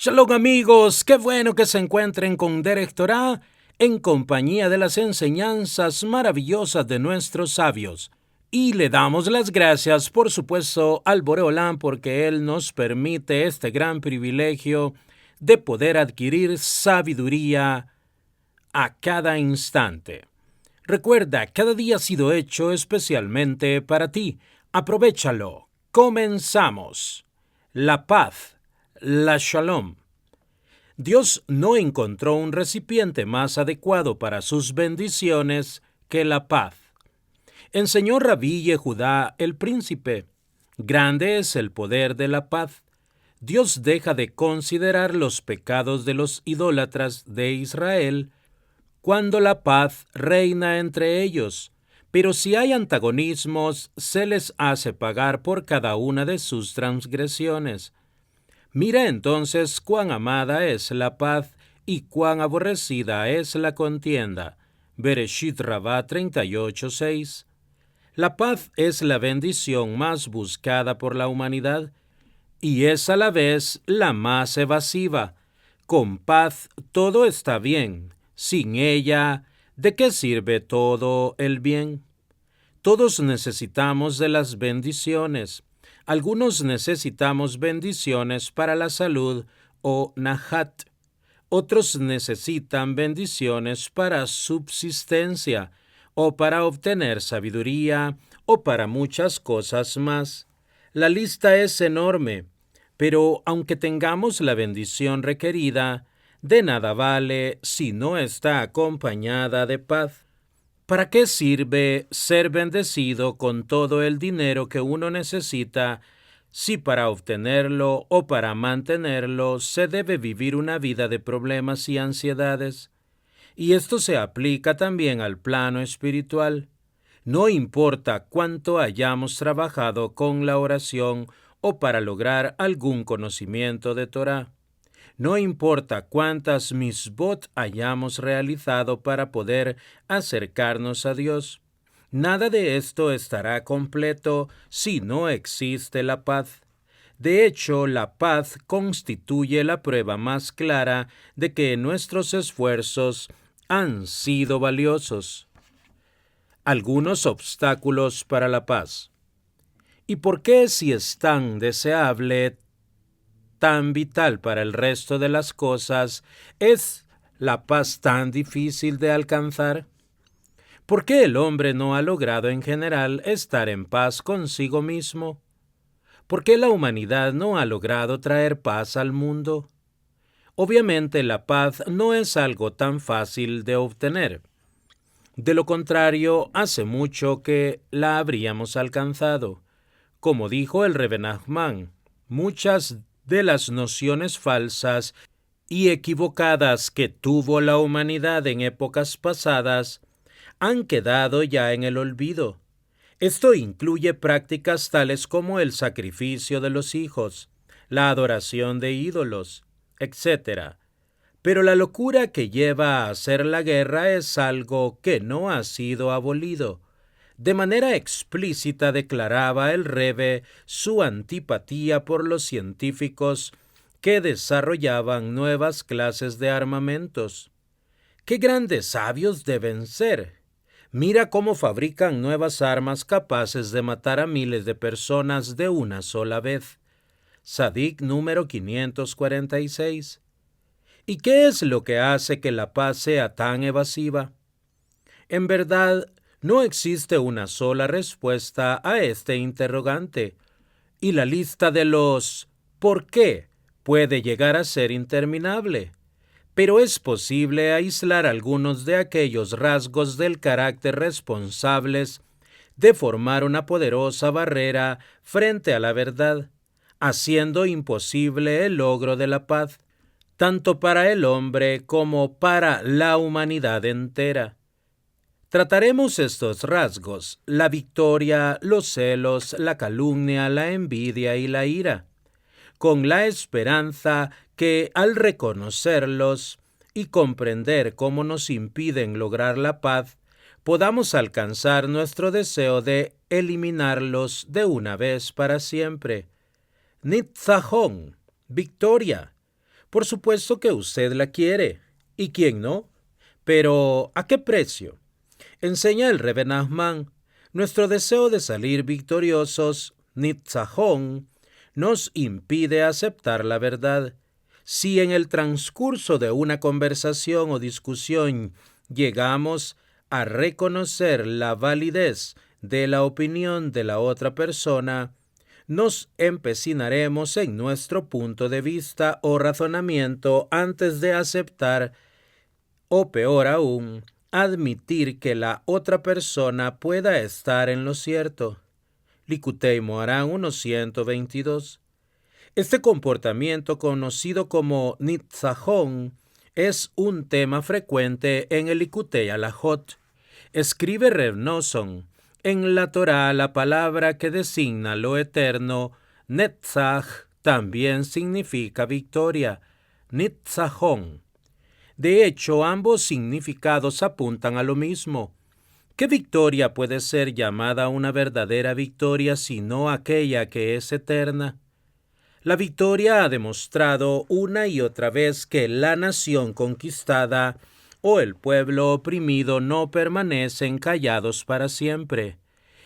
Shalom amigos, qué bueno que se encuentren con Derek Torah en compañía de las enseñanzas maravillosas de nuestros sabios. Y le damos las gracias, por supuesto, al Boreolán porque Él nos permite este gran privilegio de poder adquirir sabiduría a cada instante. Recuerda, cada día ha sido hecho especialmente para ti. Aprovechalo. Comenzamos. La paz, la shalom. Dios no encontró un recipiente más adecuado para sus bendiciones que la paz. Enseñó Rabí Yehudá el príncipe: grande es el poder de la paz. Dios deja de considerar los pecados de los idólatras de Israel cuando la paz reina entre ellos, pero si hay antagonismos, se les hace pagar por cada una de sus transgresiones. Mira entonces cuán amada es la paz y cuán aborrecida es la contienda. Bereshit Rabá 38:6. La paz es la bendición más buscada por la humanidad y es a la vez la más evasiva. Con paz todo está bien. Sin ella, ¿de qué sirve todo el bien? Todos necesitamos de las bendiciones. Algunos necesitamos bendiciones para la salud o nahat. Otros necesitan bendiciones para subsistencia o para obtener sabiduría o para muchas cosas más. La lista es enorme, pero aunque tengamos la bendición requerida, de nada vale si no está acompañada de paz. ¿Para qué sirve ser bendecido con todo el dinero que uno necesita si para obtenerlo o para mantenerlo se debe vivir una vida de problemas y ansiedades? Y esto se aplica también al plano espiritual. No importa cuánto hayamos trabajado con la oración o para lograr algún conocimiento de Torah. No importa cuántas misbot hayamos realizado para poder acercarnos a Dios. Nada de esto estará completo si no existe la paz. De hecho, la paz constituye la prueba más clara de que nuestros esfuerzos han sido valiosos. Algunos obstáculos para la paz. ¿Y por qué, si es tan deseable, tan vital para el resto de las cosas, es la paz tan difícil de alcanzar? ¿Por qué el hombre no ha logrado en general estar en paz consigo mismo? ¿Por qué la humanidad no ha logrado traer paz al mundo? Obviamente la paz no es algo tan fácil de obtener. De lo contrario, hace mucho que la habríamos alcanzado. Como dijo el Rebbe Nachman, muchas de las nociones falsas y equivocadas que tuvo la humanidad en épocas pasadas han quedado ya en el olvido. Esto incluye prácticas tales como el sacrificio de los hijos, la adoración de ídolos, etc. Pero la locura que lleva a hacer la guerra es algo que no ha sido abolido. De manera explícita declaraba el Rebbe su antipatía por los científicos que desarrollaban nuevas clases de armamentos. ¡Qué grandes sabios deben ser! Mira cómo fabrican nuevas armas capaces de matar a miles de personas de una sola vez. Sadik número 546. ¿Y qué es lo que hace que la paz sea tan evasiva? En verdad, no existe una sola respuesta a este interrogante, y la lista de los ¿por qué? Puede llegar a ser interminable. Pero es posible aislar algunos de aquellos rasgos del carácter responsables de formar una poderosa barrera frente a la verdad, haciendo imposible el logro de la paz, tanto para el hombre como para la humanidad entera. Trataremos estos rasgos: la victoria, los celos, la calumnia, la envidia y la ira, con la esperanza que al reconocerlos y comprender cómo nos impiden lograr la paz, podamos alcanzar nuestro deseo de eliminarlos de una vez para siempre. Nitzajón, victoria. Por supuesto que usted la quiere, ¿y quién no? Pero, ¿a qué precio? Enseña el Rebbe Nachman, nuestro deseo de salir victoriosos, nitzajón, nos impide aceptar la verdad. Si en el transcurso de una conversación o discusión llegamos a reconocer la validez de la opinión de la otra persona, nos empecinaremos en nuestro punto de vista o razonamiento antes de aceptar, o peor aún, admitir que la otra persona pueda estar en lo cierto. Likutei Moharan 122. Este comportamiento, conocido como nitzajón, es un tema frecuente en el Likutei Halajot. Escribe Reb Nosson, en la Torá la palabra que designa lo eterno, netzach, también significa victoria, nitzajón. De hecho, ambos significados apuntan a lo mismo. ¿Qué victoria puede ser llamada una verdadera victoria sino aquella que es eterna? La victoria ha demostrado una y otra vez que la nación conquistada o el pueblo oprimido no permanecen callados para siempre.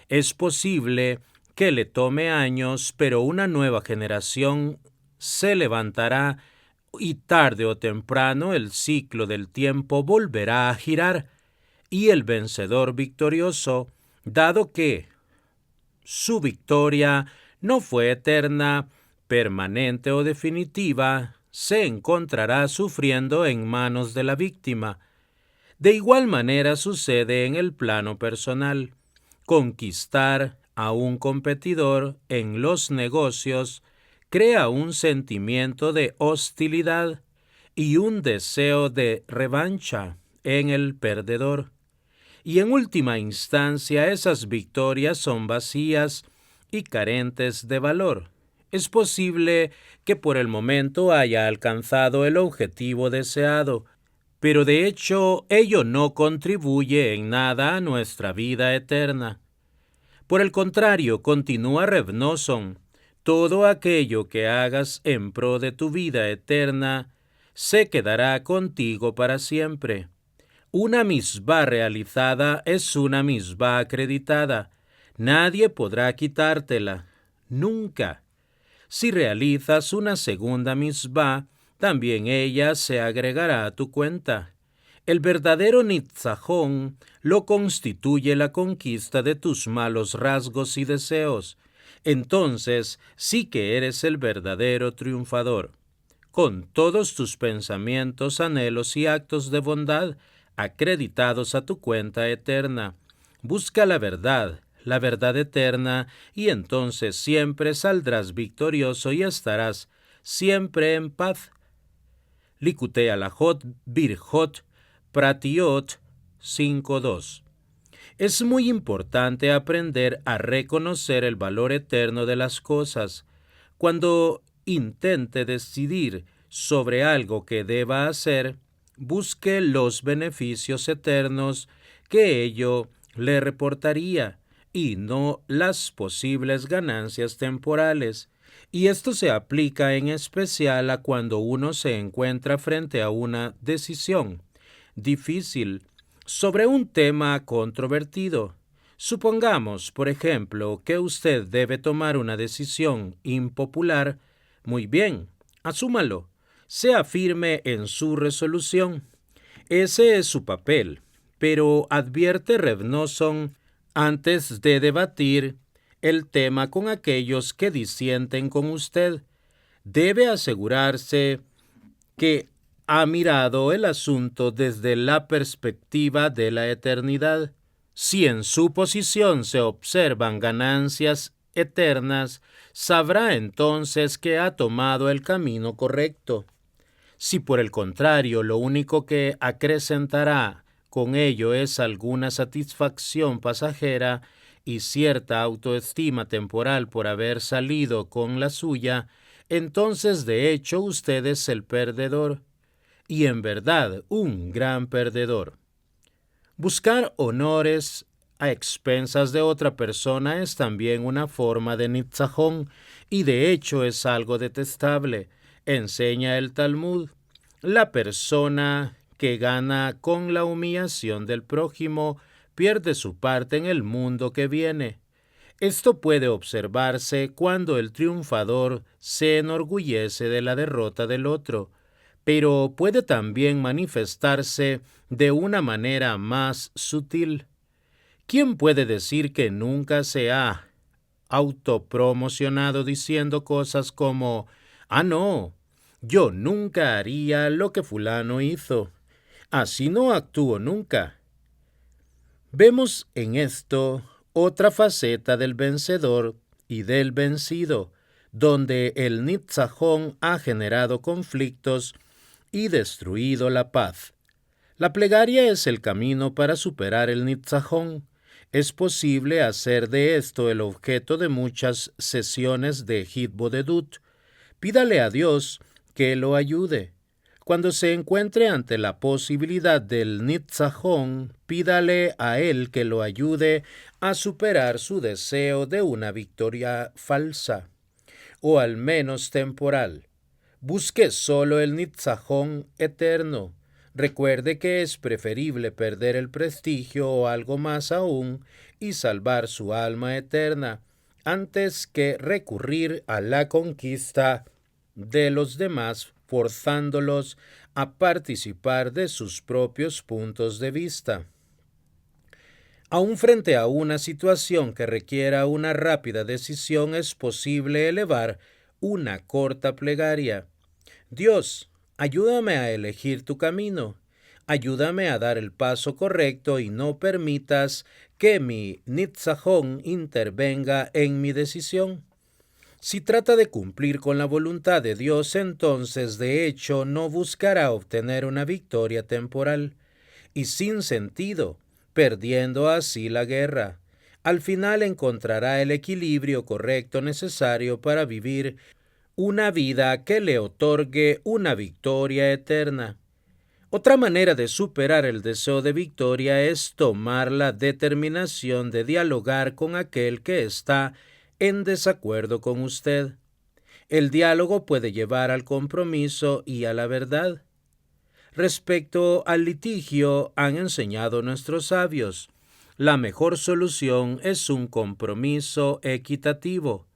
Es posible que le tome años, pero una nueva generación se levantará y tarde o temprano el ciclo del tiempo volverá a girar y el vencedor victorioso, dado que su victoria no fue eterna, permanente o definitiva, se encontrará sufriendo en manos de la víctima. De igual manera sucede en el plano personal. Conquistar a un competidor en los negocios crea un sentimiento de hostilidad y un deseo de revancha en el perdedor. Y en última instancia esas victorias son vacías y carentes de valor. Es posible que por el momento haya alcanzado el objetivo deseado, pero de hecho ello no contribuye en nada a nuestra vida eterna. Por el contrario, continúa Reb Nosson, todo aquello que hagas en pro de tu vida eterna se quedará contigo para siempre. Una misbah realizada es una misbah acreditada. Nadie podrá quitártela. Nunca. Si realizas una segunda misbah, también ella se agregará a tu cuenta. El verdadero nitzajón lo constituye la conquista de tus malos rasgos y deseos. Entonces sí que eres el verdadero triunfador. Con todos tus pensamientos, anhelos y actos de bondad acreditados a tu cuenta eterna. Busca la verdad eterna, y entonces siempre saldrás victorioso y estarás siempre en paz. Likutei Halajot Birjot Pratiot 5.2. Es muy importante aprender a reconocer el valor eterno de las cosas. Cuando intente decidir sobre algo que deba hacer, busque los beneficios eternos que ello le reportaría y no las posibles ganancias temporales. Y esto se aplica en especial a cuando uno se encuentra frente a una decisión difícil sobre un tema controvertido. Supongamos, por ejemplo, que usted debe tomar una decisión impopular. Muy bien, asúmalo. Sea firme en su resolución. Ese es su papel. Pero advierte Reb Nosson, antes de debatir el tema con aquellos que disienten con usted, debe asegurarse que ha mirado el asunto desde la perspectiva de la eternidad. Si en su posición se observan ganancias eternas, sabrá entonces que ha tomado el camino correcto. Si por el contrario lo único que acrecentará con ello es alguna satisfacción pasajera y cierta autoestima temporal por haber salido con la suya, entonces de hecho usted es el perdedor, y en verdad un gran perdedor. Buscar honores a expensas de otra persona es también una forma de nitzajón, y de hecho es algo detestable. Enseña el Talmud: la persona que gana con la humillación del prójimo pierde su parte en el mundo que viene. Esto puede observarse cuando el triunfador se enorgullece de la derrota del otro, pero puede también manifestarse de una manera más sutil. ¿Quién puede decir que nunca se ha autopromocionado diciendo cosas como: «Ah, no, yo nunca haría lo que fulano hizo. Así no actúo nunca»? Vemos en esto otra faceta del vencedor y del vencido, donde el nitzajón ha generado conflictos y destruido la paz. La plegaria es el camino para superar el nitzajón. Es posible hacer de esto el objeto de muchas sesiones de Hitbodedut. Pídale a Dios que lo ayude. Cuando se encuentre ante la posibilidad del nitzajón, pídale a Él que lo ayude a superar su deseo de una victoria falsa, o al menos temporal. Busque solo el nitzajón eterno. Recuerde que es preferible perder el prestigio o algo más aún y salvar su alma eterna antes que recurrir a la conquista de los demás, forzándolos a participar de sus propios puntos de vista. Aún frente a una situación que requiera una rápida decisión, es posible elevar una corta plegaria. Dios, ayúdame a elegir tu camino. Ayúdame a dar el paso correcto y no permitas que mi nitzajón intervenga en mi decisión. Si trata de cumplir con la voluntad de Dios, entonces de hecho no buscará obtener una victoria temporal y sin sentido, perdiendo así la guerra. Al final encontrará el equilibrio correcto necesario para vivir una vida que le otorgue una victoria eterna. Otra manera de superar el deseo de victoria es tomar la determinación de dialogar con aquel que está en desacuerdo con usted. El diálogo puede llevar al compromiso y a la verdad. Respecto al litigio, han enseñado nuestros sabios: la mejor solución es un compromiso equitativo.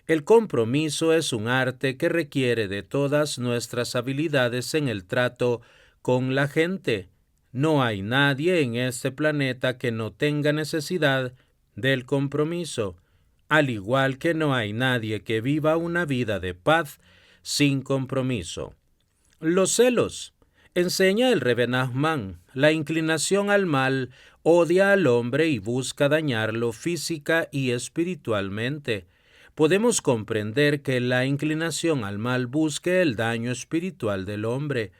El compromiso es un arte que requiere de todas nuestras habilidades en el trato con la gente. No hay nadie en este planeta que no tenga necesidad del compromiso, al igual que no hay nadie que viva una vida de paz sin compromiso. Los celos. Enseña el Rebbe Nachman: la inclinación al mal odia al hombre y busca dañarlo física y espiritualmente. Podemos comprender que la inclinación al mal busque el daño espiritual del hombre,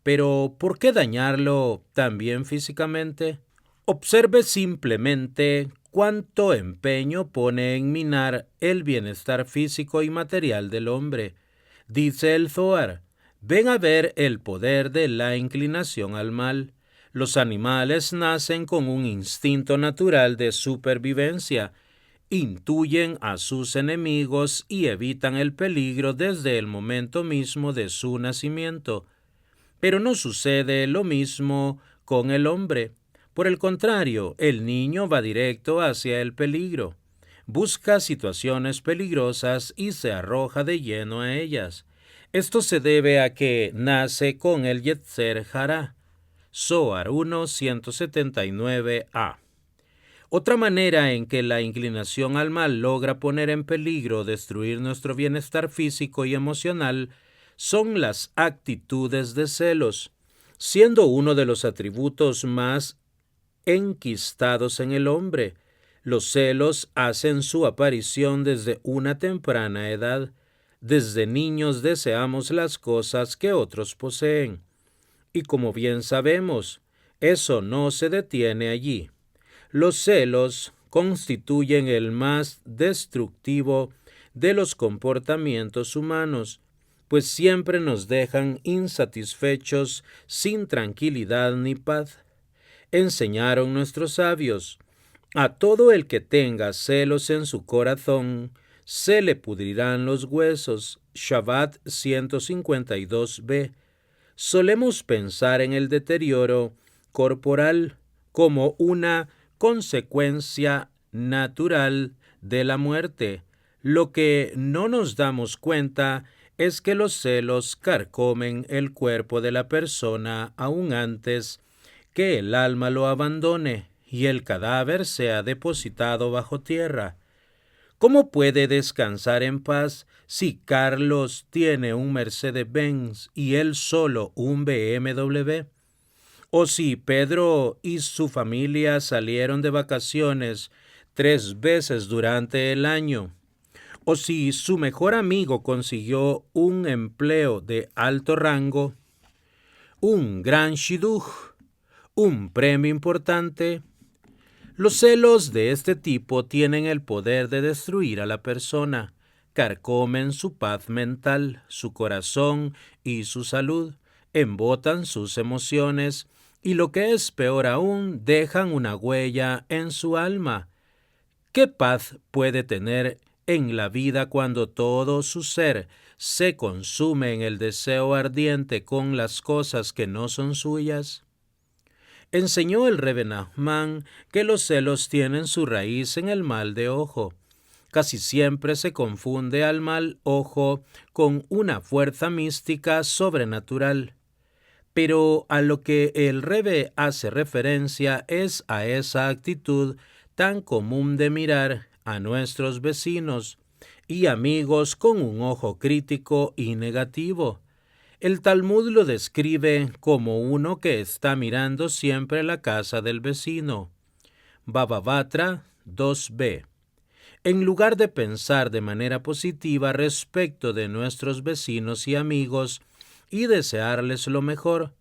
pero ¿por qué dañarlo también físicamente? Observe simplemente cuánto empeño pone en minar el bienestar físico y material del hombre. Dice el Zohar: ven a ver el poder de la inclinación al mal. Los animales nacen con un instinto natural de supervivencia, intuyen a sus enemigos y evitan el peligro desde el momento mismo de su nacimiento. Pero no sucede lo mismo con el hombre. Por el contrario, el niño va directo hacia el peligro. Busca situaciones peligrosas y se arroja de lleno a ellas. Esto se debe a que nace con el Yetzer Hará. Zohar 1:179a. Otra manera en que la inclinación al mal logra poner en peligro o destruir nuestro bienestar físico y emocional son las actitudes de celos, siendo uno de los atributos más enquistados en el hombre. Los celos hacen su aparición desde una temprana edad. Desde niños deseamos las cosas que otros poseen. Y como bien sabemos, eso no se detiene allí. Los celos constituyen el más destructivo de los comportamientos humanos, pues siempre nos dejan insatisfechos, sin tranquilidad ni paz. Enseñaron nuestros sabios: a todo el que tenga celos en su corazón, se le pudrirán los huesos. Shabbat 152b. Solemos pensar en el deterioro corporal como una consecuencia natural de la muerte. Lo que no nos damos cuenta es que los celos carcomen el cuerpo de la persona aún antes que el alma lo abandone y el cadáver sea depositado bajo tierra. ¿Cómo puede descansar en paz si Carlos tiene un Mercedes-Benz y él solo un BMW? ¿O si Pedro y su familia salieron de vacaciones 3 veces durante el año? ¿O si su mejor amigo consiguió un empleo de alto rango, un gran shidduch, un premio importante? Los celos de este tipo tienen el poder de destruir a la persona, carcomen su paz mental, su corazón y su salud, embotan sus emociones y, lo que es peor aún, dejan una huella en su alma. ¿Qué paz puede tener en la vida cuando todo su ser se consume en el deseo ardiente con las cosas que no son suyas? Enseñó el Rebbe Nachman que los celos tienen su raíz en el mal de ojo. Casi siempre se confunde al mal ojo con una fuerza mística sobrenatural. Pero a lo que el Rebbe hace referencia es a esa actitud tan común de mirar a nuestros vecinos y amigos con un ojo crítico y negativo. El Talmud lo describe como uno que está mirando siempre la casa del vecino. Baba Batra 2b. En lugar de pensar de manera positiva respecto de nuestros vecinos y amigos y desearles lo mejor,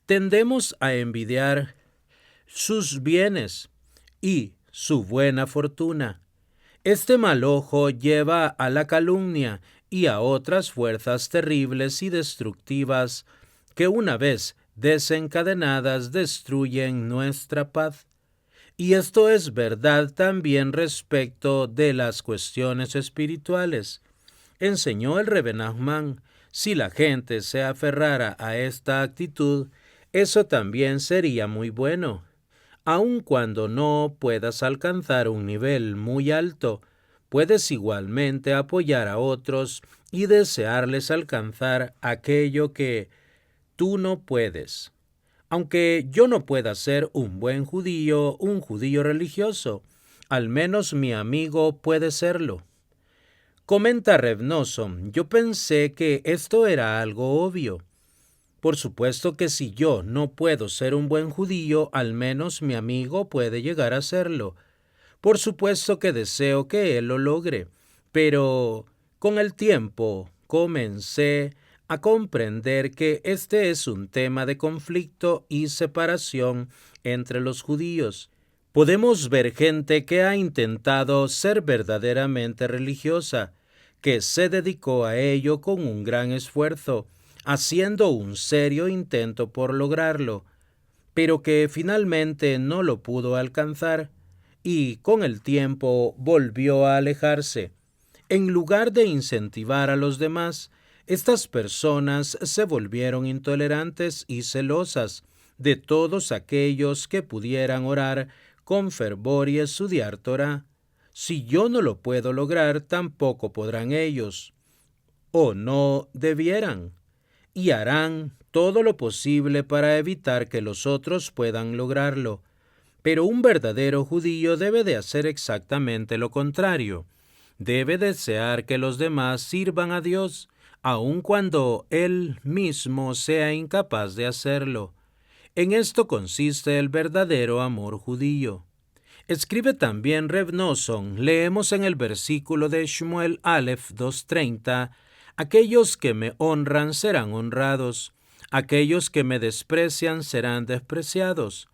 tendemos a envidiar sus bienes y su buena fortuna. Este mal ojo lleva a la calumnia y a otras fuerzas terribles y destructivas que, una vez desencadenadas, destruyen nuestra paz. Y esto es verdad también respecto de las cuestiones espirituales. Enseñó el Rebbe Nachman, si la gente se aferrara a esta actitud, eso también sería muy bueno. Aun cuando no puedas alcanzar un nivel muy alto, puedes igualmente apoyar a otros y desearles alcanzar aquello que tú no puedes. Aunque yo no pueda ser un judío religioso, al menos mi amigo puede serlo. Comenta Reb Nosson, yo pensé que esto era algo obvio. Por supuesto que si yo no puedo ser un buen judío, al menos mi amigo puede llegar a serlo. Por supuesto que deseo que él lo logre, pero con el tiempo comencé a comprender que este es un tema de conflicto y separación entre los judíos. Podemos ver gente que ha intentado ser verdaderamente religiosa, que se dedicó a ello con un gran esfuerzo, haciendo un serio intento por lograrlo, pero que finalmente no lo pudo alcanzar y con el tiempo volvió a alejarse. En lugar de incentivar a los demás, estas personas se volvieron intolerantes y celosas de todos aquellos que pudieran orar con fervor y estudiar Torá. Si yo no lo puedo lograr, tampoco podrán ellos, o no debieran, y harán todo lo posible para evitar que los otros puedan lograrlo. Pero un verdadero judío debe de hacer exactamente lo contrario. Debe desear que los demás sirvan a Dios, aun cuando él mismo sea incapaz de hacerlo. En esto consiste el verdadero amor judío. Escribe también Reb Nosson, leemos en el versículo de Shmuel Aleph 2:30, aquellos que me honran serán honrados, aquellos que me desprecian serán despreciados.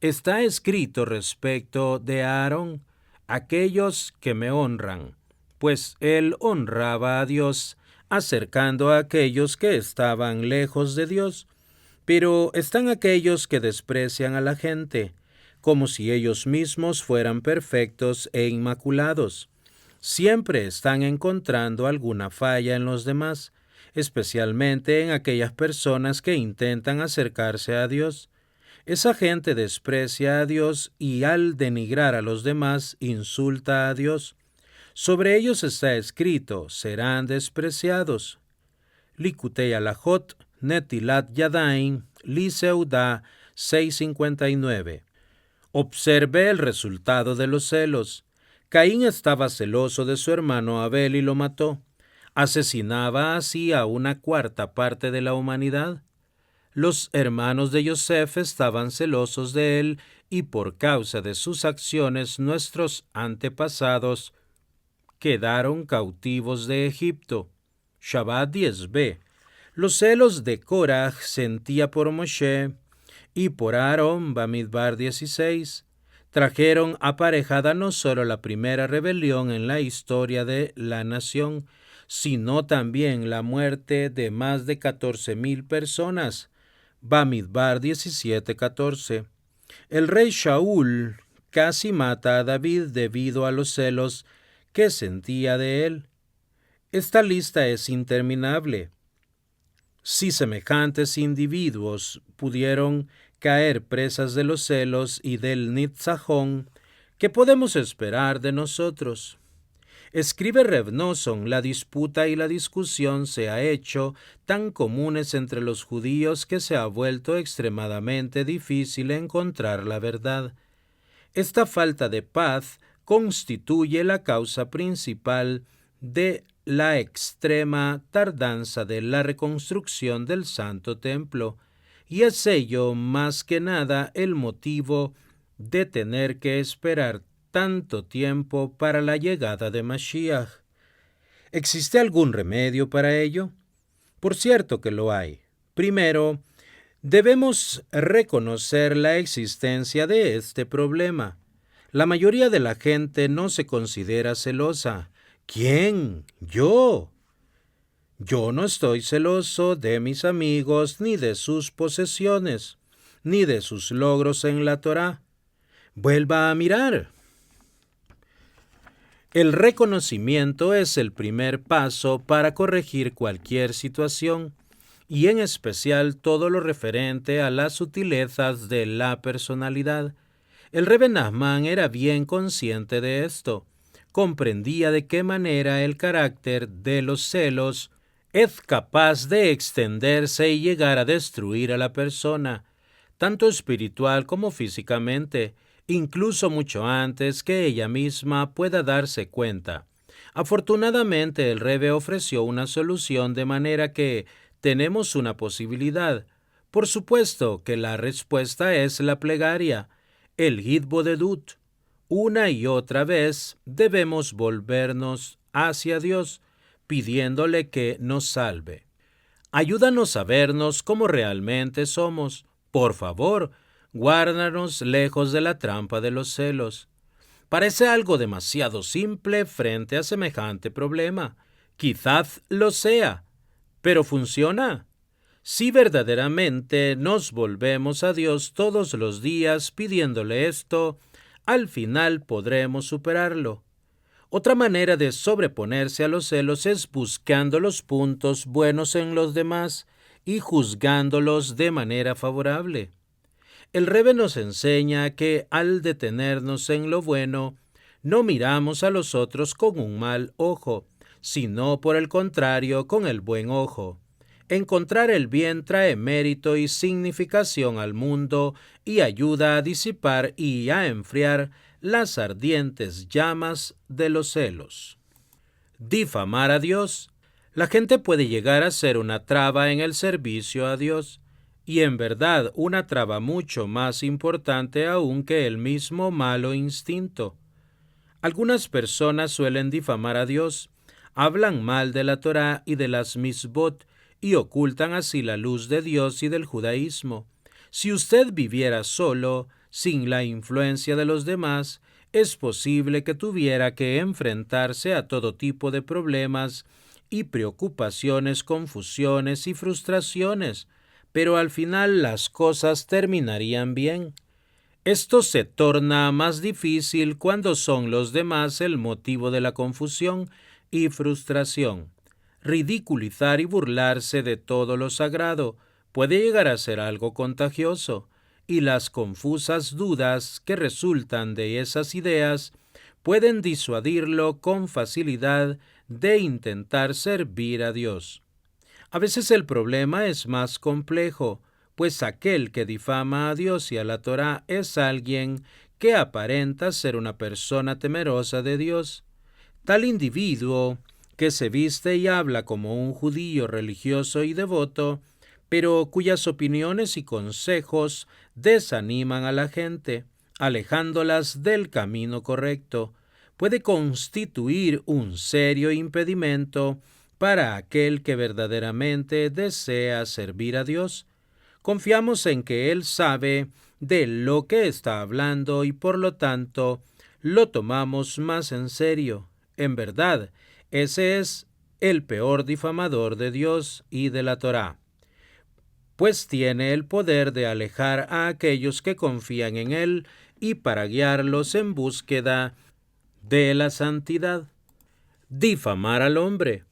Está escrito respecto de Aarón, aquellos que me honran, pues él honraba a Dios, acercando a aquellos que estaban lejos de Dios. Pero están aquellos que desprecian a la gente, como si ellos mismos fueran perfectos e inmaculados. Siempre están encontrando alguna falla en los demás, especialmente en aquellas personas que intentan acercarse a Dios. Esa gente desprecia a Dios y al denigrar a los demás insulta a Dios. Sobre ellos está escrito, serán despreciados. Likutei Halachot, Netilat Yadayim, Liseuda 6:59. Observe el resultado de los celos. Caín estaba celoso de su hermano Abel y lo mató. Asesinaba así a una cuarta parte de la humanidad. Los hermanos de Yosef estaban celosos de él y por causa de sus acciones nuestros antepasados quedaron cautivos de Egipto. Shabbat 10b. Los celos de Korah sentía por Moshe y por Aarón, Bamidbar 16, trajeron aparejada no solo la primera rebelión en la historia de la nación, sino también la muerte de más de 14,000 personas. Bamidbar 17:14. El rey Shaul casi mata a David debido a los celos que sentía de él. Esta lista es interminable. Si semejantes individuos pudieron caer presas de los celos y del nitzajón, ¿qué podemos esperar de nosotros? Escribe Reb Nosson, la disputa y la discusión se ha hecho tan comunes entre los judíos que se ha vuelto extremadamente difícil encontrar la verdad. Esta falta de paz constituye la causa principal de la extrema tardanza de la reconstrucción del Santo Templo, y es ello más que nada el motivo de tener que esperar tanto tiempo para la llegada de Mashiach. ¿Existe algún remedio para ello? Por cierto que lo hay. Primero, debemos reconocer la existencia de este problema. La mayoría de la gente no se considera celosa. ¿Quién? Yo. Yo no estoy celoso de mis amigos, ni de sus posesiones, ni de sus logros en la Torá. Vuelva a mirar. El reconocimiento es el primer paso para corregir cualquier situación, y en especial todo lo referente a las sutilezas de la personalidad. El Rebbe Nachman era bien consciente de esto. Comprendía de qué manera el carácter de los celos es capaz de extenderse y llegar a destruir a la persona, tanto espiritual como físicamente, incluso mucho antes que ella misma pueda darse cuenta. Afortunadamente, el Rebbe ofreció una solución de manera que tenemos una posibilidad. Por supuesto que la respuesta es la plegaria, el Hitbodedut. Una y otra vez debemos volvernos hacia Dios, pidiéndole que nos salve. Ayúdanos a vernos como realmente somos. Por favor, guárdanos lejos de la trampa de los celos. Parece algo demasiado simple frente a semejante problema. Quizás lo sea, pero funciona. Si verdaderamente nos volvemos a Dios todos los días pidiéndole esto, al final podremos superarlo. Otra manera de sobreponerse a los celos es buscando los puntos buenos en los demás y juzgándolos de manera favorable. El Rebbe nos enseña que al detenernos en lo bueno, no miramos a los otros con un mal ojo, sino por el contrario con el buen ojo. Encontrar el bien trae mérito y significación al mundo y ayuda a disipar y a enfriar las ardientes llamas de los celos. Difamar a Dios. La gente puede llegar a ser una traba en el servicio a Dios, y en verdad una traba mucho más importante aún que el mismo malo instinto. Algunas personas suelen difamar a Dios, hablan mal de la Torá y de las misbot, y ocultan así la luz de Dios y del judaísmo. Si usted viviera solo, sin la influencia de los demás, es posible que tuviera que enfrentarse a todo tipo de problemas y preocupaciones, confusiones y frustraciones, pero al final las cosas terminarían bien. Esto se torna más difícil cuando son los demás el motivo de la confusión y frustración. Ridiculizar y burlarse de todo lo sagrado puede llegar a ser algo contagioso, y las confusas dudas que resultan de esas ideas pueden disuadirlo con facilidad de intentar servir a Dios. A veces el problema es más complejo, pues aquel que difama a Dios y a la Torá es alguien que aparenta ser una persona temerosa de Dios. Tal individuo, que se viste y habla como un judío religioso y devoto, pero cuyas opiniones y consejos desaniman a la gente, alejándolas del camino correcto, puede constituir un serio impedimento para aquel que verdaderamente desea servir a Dios. Confiamos en que Él sabe de lo que está hablando y por lo tanto lo tomamos más en serio. En verdad, ese es el peor difamador de Dios y de la Torá, pues tiene el poder de alejar a aquellos que confían en Él y para guiarlos en búsqueda de la santidad. Difamar al hombre.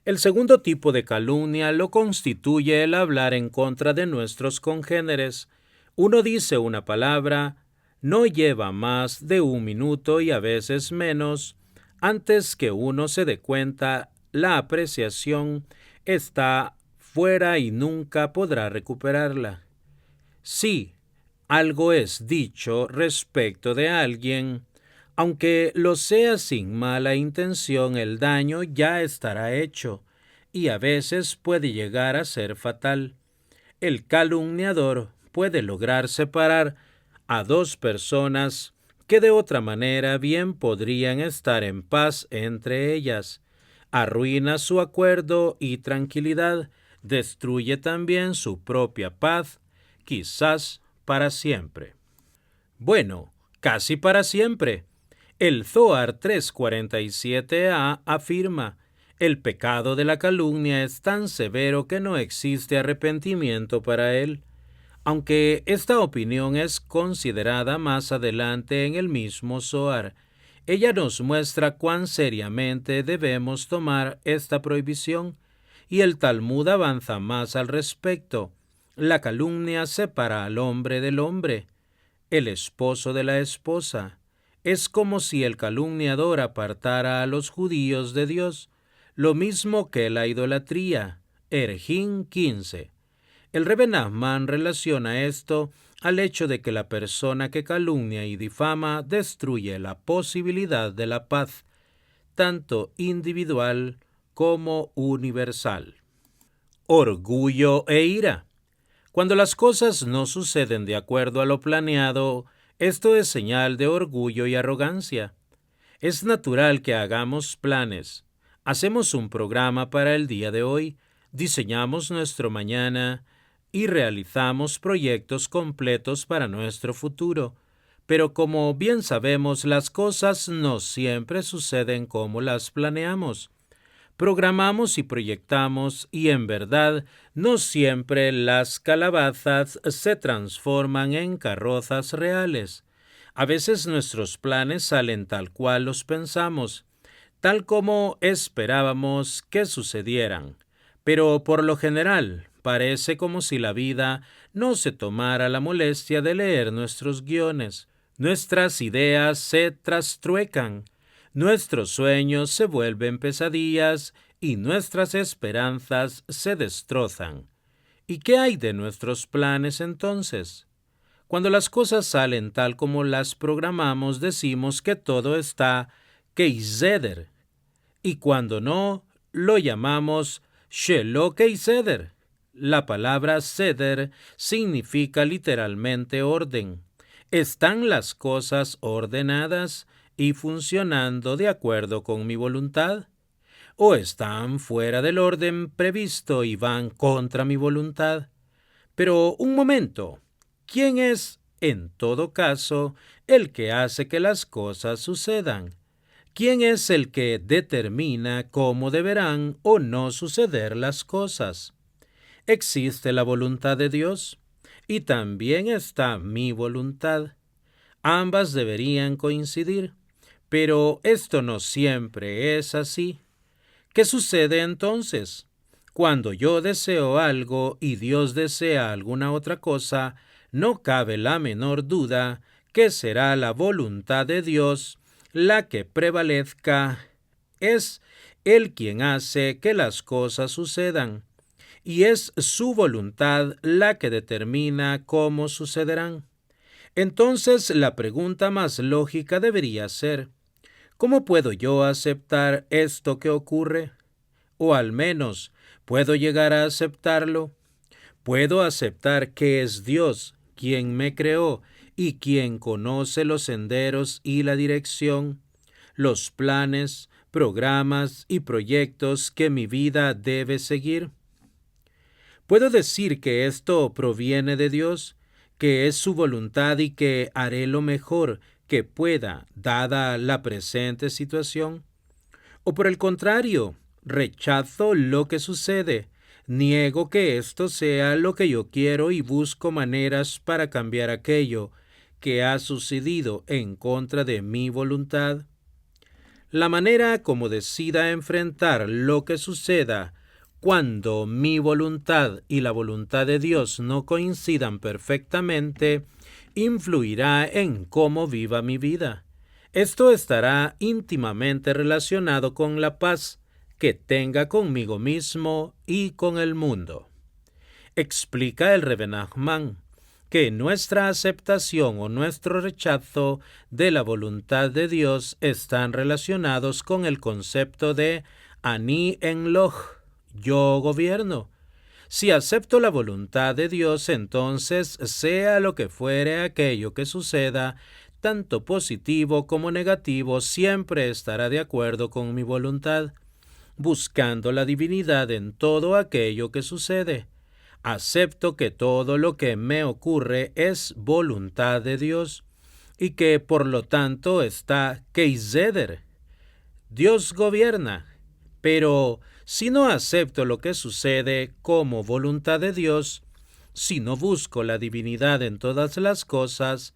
El segundo tipo de calumnia lo constituye el hablar en contra de nuestros congéneres. Uno dice una palabra, no lleva más de un minuto y a veces menos. Antes que uno se dé cuenta, la apreciación está fuera y nunca podrá recuperarla. Si algo es dicho respecto de alguien, aunque lo sea sin mala intención, el daño ya estará hecho y a veces puede llegar a ser fatal. El calumniador puede lograr separar a dos personas que de otra manera bien podrían estar en paz entre ellas. Arruina su acuerdo y tranquilidad, destruye también su propia paz, quizás para siempre. Bueno, casi para siempre. El Zohar 3:47a afirma: el pecado de la calumnia es tan severo que no existe arrepentimiento para él. Aunque esta opinión es considerada más adelante en el mismo Zohar, ella nos muestra cuán seriamente debemos tomar esta prohibición, y el Talmud avanza más al respecto. La calumnia separa al hombre del hombre, el esposo de la esposa. Es como si el calumniador apartara a los judíos de Dios, lo mismo que la idolatría. Erjín 15. El Rebbe Nachman relaciona esto al hecho de que la persona que calumnia y difama destruye la posibilidad de la paz, tanto individual como universal. Orgullo e ira. Cuando las cosas no suceden de acuerdo a lo planeado, esto es señal de orgullo y arrogancia. Es natural que hagamos planes. Hacemos un programa para el día de hoy, diseñamos nuestro mañana y realizamos proyectos completos para nuestro futuro. Pero como bien sabemos, las cosas no siempre suceden como las planeamos. Programamos y proyectamos y en verdad no siempre las calabazas se transforman en carrozas reales. A veces nuestros planes salen tal cual los pensamos, tal como esperábamos que sucedieran. Pero por lo general, parece como si la vida no se tomara la molestia de leer nuestros guiones. Nuestras ideas se trastruecan, nuestros sueños se vuelven pesadillas y nuestras esperanzas se destrozan. ¿Y qué hay de nuestros planes entonces? Cuando las cosas salen tal como las programamos, decimos que todo está keiseder, y cuando no, lo llamamos shelo keiseder. La palabra seder significa literalmente orden. ¿Están las cosas ordenadas y funcionando de acuerdo con mi voluntad? ¿O están fuera del orden previsto y van contra mi voluntad? Pero un momento, ¿quién es, en todo caso, el que hace que las cosas sucedan? ¿Quién es el que determina cómo deberán o no suceder las cosas? Existe la voluntad de Dios y también está mi voluntad. Ambas deberían coincidir, pero esto no siempre es así. ¿Qué sucede entonces? Cuando yo deseo algo y Dios desea alguna otra cosa, no cabe la menor duda que será la voluntad de Dios la que prevalezca. Es Él quien hace que las cosas sucedan, y es su voluntad la que determina cómo sucederán. Entonces, la pregunta más lógica debería ser: ¿cómo puedo yo aceptar esto que ocurre? O al menos, ¿puedo llegar a aceptarlo? ¿Puedo aceptar que es Dios quien me creó y quien conoce los senderos y la dirección, los planes, programas y proyectos que mi vida debe seguir? ¿Puedo decir que esto proviene de Dios, que es su voluntad y que haré lo mejor que pueda, dada la presente situación? ¿O por el contrario, rechazo lo que sucede, niego que esto sea lo que yo quiero y busco maneras para cambiar aquello que ha sucedido en contra de mi voluntad? La manera como decida enfrentar lo que suceda cuando mi voluntad y la voluntad de Dios no coincidan perfectamente influirá en cómo viva mi vida. Esto estará íntimamente relacionado con la paz que tenga conmigo mismo y con el mundo. Explica el Rebbe Nachman que nuestra aceptación o nuestro rechazo de la voluntad de Dios están relacionados con el concepto de Ani Enloch, yo gobierno. Si acepto la voluntad de Dios, entonces, sea lo que fuere aquello que suceda, tanto positivo como negativo, siempre estará de acuerdo con mi voluntad, buscando la divinidad en todo aquello que sucede. Acepto que todo lo que me ocurre es voluntad de Dios y que por lo tanto está Keizeder. Dios gobierna, pero si no acepto lo que sucede como voluntad de Dios, si no busco la divinidad en todas las cosas,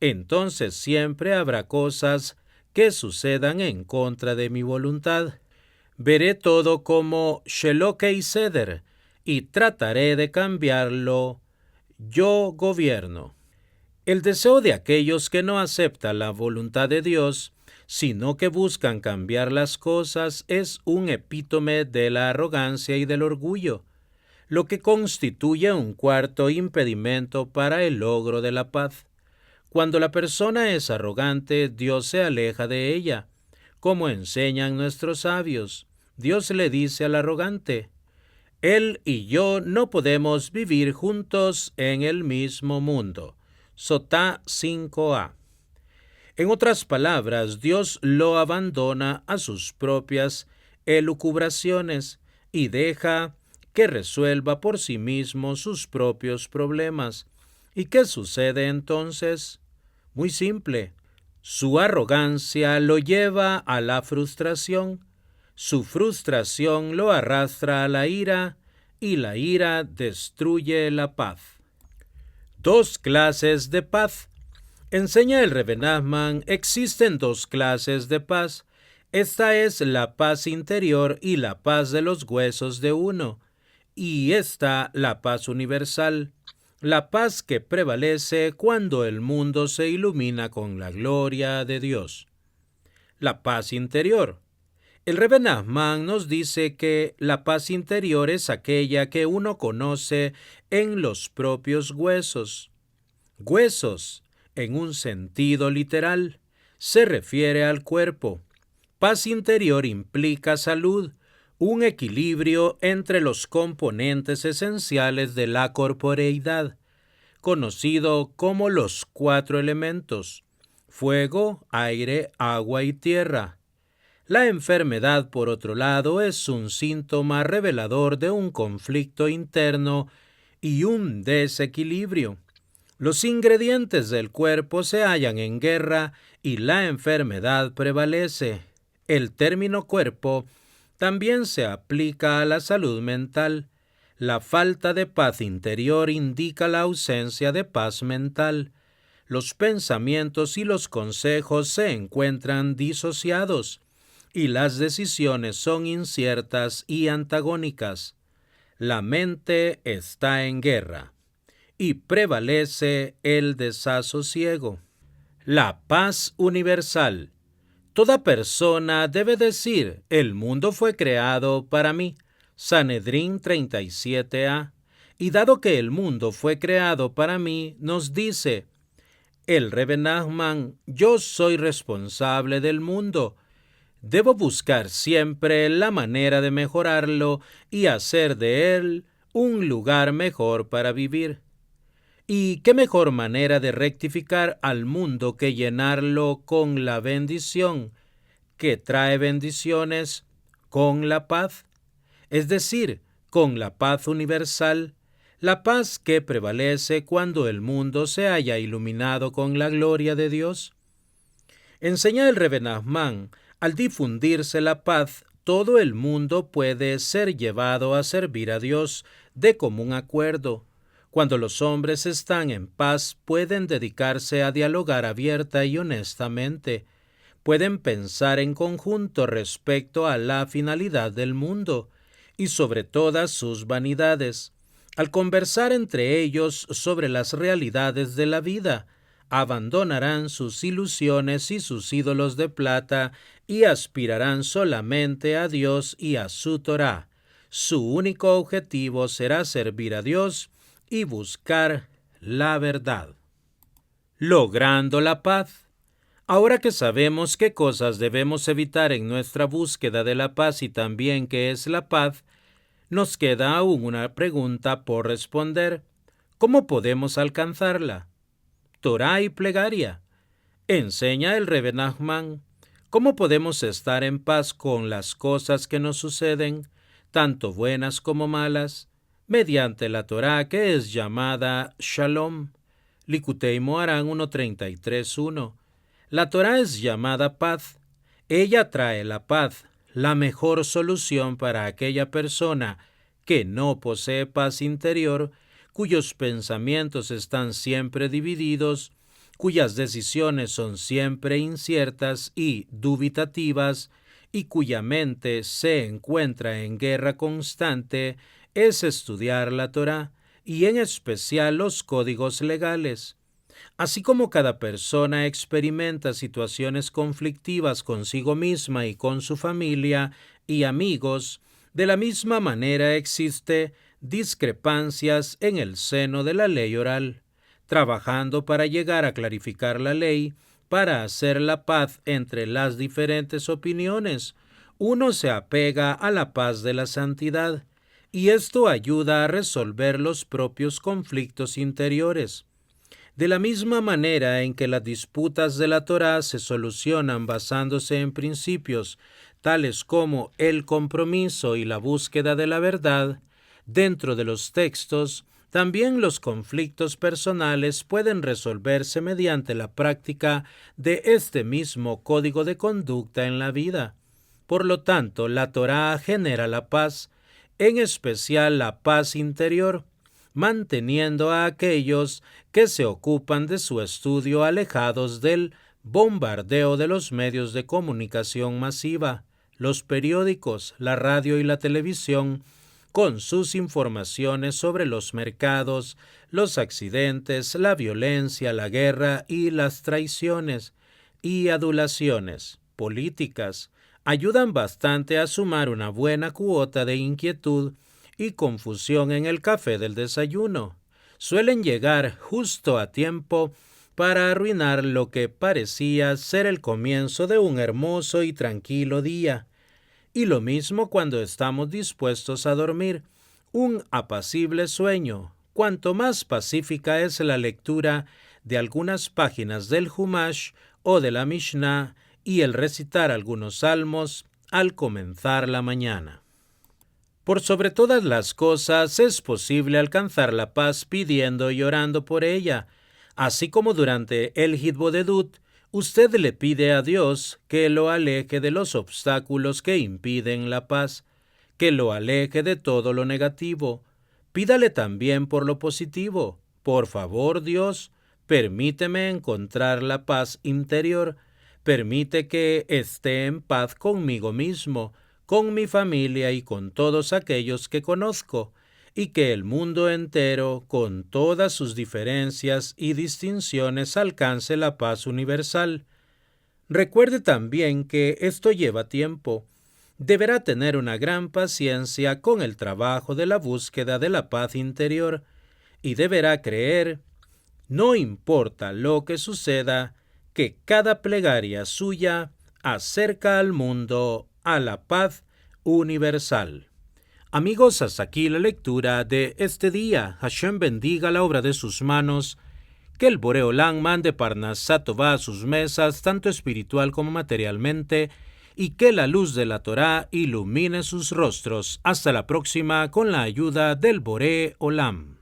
entonces siempre habrá cosas que sucedan en contra de mi voluntad. Veré todo como Shelo Keizeder y trataré de cambiarlo. Yo gobierno. El deseo de aquellos que no aceptan la voluntad de Dios, sino que buscan cambiar las cosas, es un epítome de la arrogancia y del orgullo, lo que constituye un cuarto impedimento para el logro de la paz. Cuando la persona es arrogante, Dios se aleja de ella. Como enseñan nuestros sabios, Dios le dice al arrogante: Él y yo no podemos vivir juntos en el mismo mundo. Sotá 5a. En otras palabras, Dios lo abandona a sus propias elucubraciones y deja que resuelva por sí mismo sus propios problemas. ¿Y qué sucede entonces? Muy simple. Su arrogancia lo lleva a la frustración. Su frustración lo arrastra a la ira y la ira destruye la paz. Dos clases de paz. Enseña el Rebbe Nachman, existen dos clases de paz. Esta es la paz interior y la paz de los huesos de uno. Y esta, la paz universal, la paz que prevalece cuando el mundo se ilumina con la gloria de Dios. La paz interior. El Rebbe Nachman nos dice que la paz interior es aquella que uno conoce en los propios huesos. Huesos, en un sentido literal, se refiere al cuerpo. Paz interior implica salud, un equilibrio entre los componentes esenciales de la corporeidad, conocido como los 4 elementos: fuego, aire, agua y tierra. La enfermedad, por otro lado, es un síntoma revelador de un conflicto interno y un desequilibrio. Los ingredientes del cuerpo se hallan en guerra y la enfermedad prevalece. El término cuerpo también se aplica a la salud mental. La falta de paz interior indica la ausencia de paz mental. Los pensamientos y los consejos se encuentran disociados, y las decisiones son inciertas y antagónicas. La mente está en guerra, y prevalece el desasosiego. La paz universal. Toda persona debe decir, el mundo fue creado para mí. Sanedrín 37a. Y dado que el mundo fue creado para mí, nos dice el Rebbe Nachman, yo soy responsable del mundo. Debo buscar siempre la manera de mejorarlo y hacer de él un lugar mejor para vivir. ¿Y qué mejor manera de rectificar al mundo que llenarlo con la bendición que trae bendiciones, con la paz? Es decir, con la paz universal, la paz que prevalece cuando el mundo se haya iluminado con la gloria de Dios. Enseña el Rebbe Nachman, al difundirse la paz, todo el mundo puede ser llevado a servir a Dios de común acuerdo. Cuando los hombres están en paz, pueden dedicarse a dialogar abierta y honestamente. Pueden pensar en conjunto respecto a la finalidad del mundo y sobre todas sus vanidades. Al conversar entre ellos sobre las realidades de la vida, abandonarán sus ilusiones y sus ídolos de plata y aspirarán solamente a Dios y a su Torá. Su único objetivo será servir a Dios y buscar la verdad. Logrando la paz. Ahora que sabemos qué cosas debemos evitar en nuestra búsqueda de la paz y también qué es la paz, nos queda aún una pregunta por responder. ¿Cómo podemos alcanzarla? Torá y plegaria. Enseña el Rebbe Nachman. ¿Cómo podemos estar en paz con las cosas que nos suceden, tanto buenas como malas? Mediante la Torá, que es llamada Shalom. Likutei Moharán 1.33.1. La Torá es llamada paz. Ella trae la paz, la mejor solución para aquella persona que no posee paz interior, cuyos pensamientos están siempre divididos, cuyas decisiones son siempre inciertas y dubitativas, y cuya mente se encuentra en guerra constante, es estudiar la Torá, y en especial los códigos legales. Así como cada persona experimenta situaciones conflictivas consigo misma y con su familia y amigos, de la misma manera existe discrepancias en el seno de la ley oral, trabajando para llegar a clarificar la ley, para hacer la paz entre las diferentes opiniones. Uno se apega a la paz de la santidad, y esto ayuda a resolver los propios conflictos interiores. De la misma manera en que las disputas de la Torá se solucionan basándose en principios tales como el compromiso y la búsqueda de la verdad, dentro de los textos, también los conflictos personales pueden resolverse mediante la práctica de este mismo código de conducta en la vida. Por lo tanto, la Torá genera la paz, en especial la paz interior, manteniendo a aquellos que se ocupan de su estudio alejados del bombardeo de los medios de comunicación masiva, los periódicos, la radio y la televisión, con sus informaciones sobre los mercados, los accidentes, la violencia, la guerra y las traiciones y adulaciones políticas, ayudan bastante a sumar una buena cuota de inquietud y confusión en el café del desayuno. Suelen llegar justo a tiempo para arruinar lo que parecía ser el comienzo de un hermoso y tranquilo día. Y lo mismo cuando estamos dispuestos a dormir, un apacible sueño. Cuanto más pacífica es la lectura de algunas páginas del Humash o de la Mishnah y el recitar algunos salmos al comenzar la mañana. Por sobre todas las cosas es posible alcanzar la paz pidiendo y orando por ella, así como durante el Hitbodedut, usted le pide a Dios que lo aleje de los obstáculos que impiden la paz, que lo aleje de todo lo negativo. Pídale también por lo positivo. Por favor, Dios, Permíteme encontrar la paz interior. Permite que esté en paz conmigo mismo, con mi familia y con todos aquellos que conozco, y que el mundo entero, con todas sus diferencias y distinciones, alcance la paz universal. Recuerde también que esto lleva tiempo. Deberá tener una gran paciencia con el trabajo de la búsqueda de la paz interior y deberá creer, no importa lo que suceda, que cada plegaria suya acerca al mundo a la paz universal. Amigos, hasta aquí la lectura de este día. Hashem bendiga la obra de sus manos. Que el Boreolán mande Parnasá Tová a sus mesas, tanto espiritual como materialmente, y que la luz de la Torá ilumine sus rostros. Hasta la próxima con la ayuda del Boreolam.